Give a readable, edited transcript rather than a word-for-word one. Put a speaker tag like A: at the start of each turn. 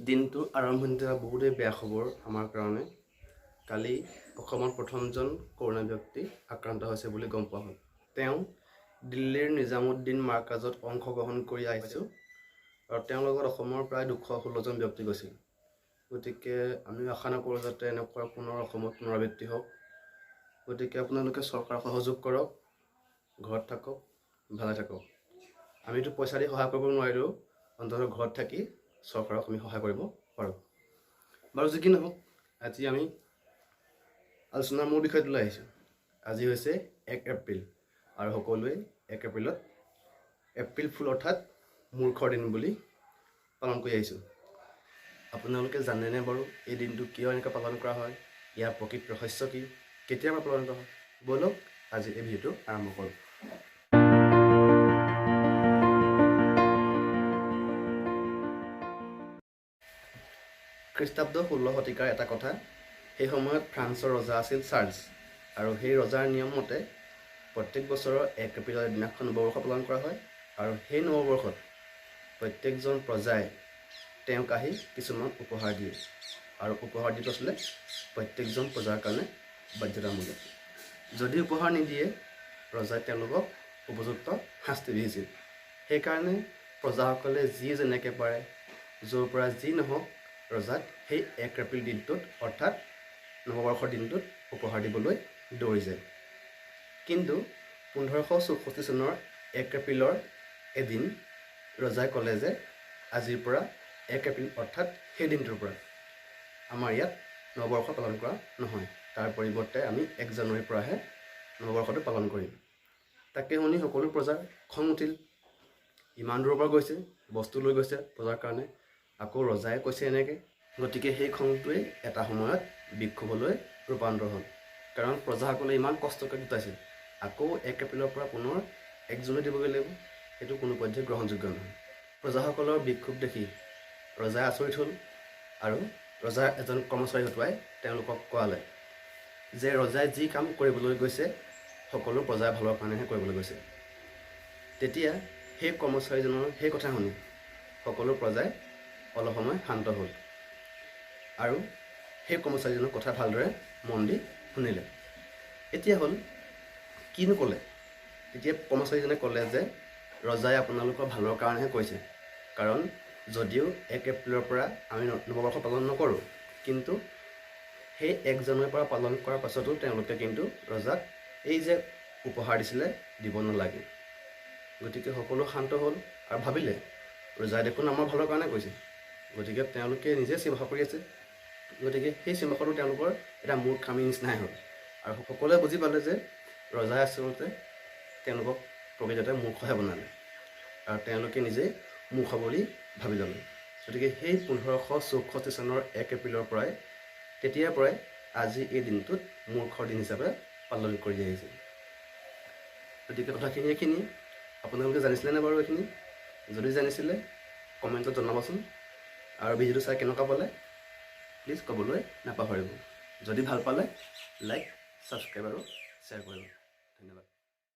A: দিনটো আৰম্ভণিতে বহুতেই বেয়া খবৰ আমাৰ কাৰণে। কালি অসমত প্ৰথমজন কৰোণা ব্যক্তি আক্ৰান্ত হৈছে বুলি গম পোৱা হ'ল। তেওঁ দিল্লীৰ নিজামুদ্দিন মাৰ্কাজত অংশগ্ৰহণ কৰি আহিছোঁ আৰু তেওঁৰ লগত অসমৰ প্ৰায় 216জন ব্যক্তি গৈছিল। গতিকে আমি আশা নকৰোঁ যাতে এনেকুৱা পুনৰ অসমত পুনৰাবৃত্তি হওক। গতিকে আপোনালোকে চৰকাৰক সহযোগ কৰক, ঘৰত থাকক, ভালে থাকক। আমিতো পইচা দি সহায় কৰিব নোৱাৰিলেও অন্ততঃ ঘৰত থাকি চৰকাৰক আমি সহায় কৰিব পাৰোঁ। বাৰু যি কি নহওক, আজি আমি আলোচনাৰ মূল বিষয়টো লৈ আহিছোঁ। আজি হৈছে 1 এপ্ৰিল আৰু সকলোৱে 1 এপ্ৰিলত এপ্ৰিল ফুল অৰ্থাৎ মূৰ্খৰ দিন বুলি পালন কৰি আহিছোঁ। আপোনালোকে জানেনে বাৰু এই দিনটো কিয় এনেকৈ পালন কৰা হয়, ইয়াৰ প্ৰকৃত ৰহস্য কি, কেতিয়াৰ পৰা পালন কৰা হয়? ব'লক আজি এই ভিডিঅ'টো আৰম্ভ কৰোঁ। খ্ৰীষ্টাব্দ 16 শতিকাৰ এটা কথা। সেই সময়ত ফ্ৰান্সৰ ৰজা আছিল চাৰ্লছ, আৰু সেই ৰজাৰ নিয়ম মতে প্ৰত্যেক বছৰৰ 1 এপ্ৰিলৰ দিনাখন নৱবৰ্ষ পালন কৰা হয়। আৰু সেই নৱবৰ্ষত প্ৰত্যেকজন প্ৰজাই তেওঁক আহি কিছুমান উপহাৰ দিয়ে, আৰু উপহাৰ দিটো আছিলে প্ৰত্যেকজন প্ৰজাৰ কাৰণে বাধ্যতামূলক। যদি উপহাৰ নিদিয়ে ৰজাই তেওঁলোকক উপযুক্ত শাস্তি দিছিল। সেইকাৰণে প্ৰজাসকলে যি যেনেকৈ পাৰে য'ৰ পৰা যি নহওক ৰজাক সেই 1 এপ্ৰিল দিনটোত অৰ্থাৎ নৱবৰ্ষৰ দিনটোত উপহাৰ দিবলৈ দৌৰি যায়। কিন্তু 1564 চনৰ 1 এপ্ৰিলৰ এদিন ৰজাই ক'লে যে আজিৰ পৰা 1 এপ্ৰিল অৰ্থাৎ সেই দিনটোৰ পৰা আমাৰ ইয়াত নৱবৰ্ষ পালন কৰা নহয়, তাৰ পৰিৱৰ্তে আমি 1 জানুৱাৰীৰ পৰাহে নৱবৰ্ষটো পালন কৰিম। তাকে শুনি সকলো প্ৰজাৰ খং উঠিল। ইমান দূৰৰ পৰা গৈছে, বস্তু লৈ গৈছে প্ৰজাৰ কাৰণে, আকৌ ৰজাই কৈছে এনেকৈ। গতিকে সেই খংটোৱে এটা সময়ত বিক্ষোভলৈ ৰূপান্তৰ হ'ল। কাৰণ প্ৰজাসকলে ইমান কষ্টকৈ গোটাইছিল, আকৌ 1 এপ্ৰিলৰ পৰা পুনৰ 1 জুনত দিবগৈ লাগিব, সেইটো কোনোপধ্যে গ্ৰহণযোগ্য নহয়। প্ৰজাসকলৰ বিক্ষোভ দেখি ৰজাই আচৰিত হ'ল, আৰু ৰজাৰ এজন কৰ্মচাৰী হতুৱাই তেওঁলোকক কোৱালে যে ৰজাই যি কাম কৰিবলৈ গৈছে সকলো প্ৰজাৰ ভালৰ কাৰণেহে কৰিবলৈ গৈছে। তেতিয়া সেই কৰ্মচাৰীজনৰ সেই কথা শুনি সকলো প্ৰজাই অলপ সময় শান্ত হ'ল আৰু সেই কৰ্মচাৰীজনৰ কথা ভালদৰে মন দি শুনিলে। এতিয়া হ'ল কিনো ক'লে? এতিয়া কৰ্মচাৰীজনে ক'লে যে ৰজাই আপোনালোকৰ ভালৰ কাৰণেহে কৈছে, কাৰণ যদিও 1 এপ্ৰিলৰ পৰা আমি নৱবৰ্ষ পালন নকৰোঁ, কিন্তু সেই 1 জানুৱাৰীৰ পৰা পালন কৰাৰ পাছতো তেওঁলোকে কিন্তু ৰজাক এই যে উপহাৰ দিছিলে দিব নালাগে। গতিকে সকলো শান্ত হ'ল আৰু ভাবিলে ৰজাই দেখোন আমাৰ ভালৰ কাৰণে কৈছে, গতিকে তেওঁলোকে নিজে চিন্তা কৰি আছে। গতিকে সেই চিন্তাটো তেওঁলোকৰ এটা মূৰ্খামিৰ নিচিনাই হ'ল, আৰু সকলোৱে বুজি পালে যে ৰজাই আচলতে তেওঁলোকক প্ৰকৃততে মূৰ্খহে বনালে, আৰু তেওঁলোকে নিজেই মূৰ্খ বুলি ভাবি ল'লে। গতিকে সেই 1564 চনৰ 1 এপ্ৰিলৰ পৰাই তেতিয়াৰ পৰাই আজি এই দিনটোত মূৰ্খৰ দিন হিচাপে পালন কৰি আহিছে। গতিকে কথাখিনি এইখিনি। আপোনালোকে জানিছিলেনে বাৰু এইখিনি? যদি জানিছিলে কমেণ্টত জনাবচোন, আৰু ভিডিঅ'টো চাই কেনেকুৱা পালে প্লিজ ক'বলৈ নাপাহৰিব। যদি ভাল পালে লাইক, ছাবস্ক্ৰাইব আৰু শ্বেয়াৰ কৰিব। ধন্যবাদ।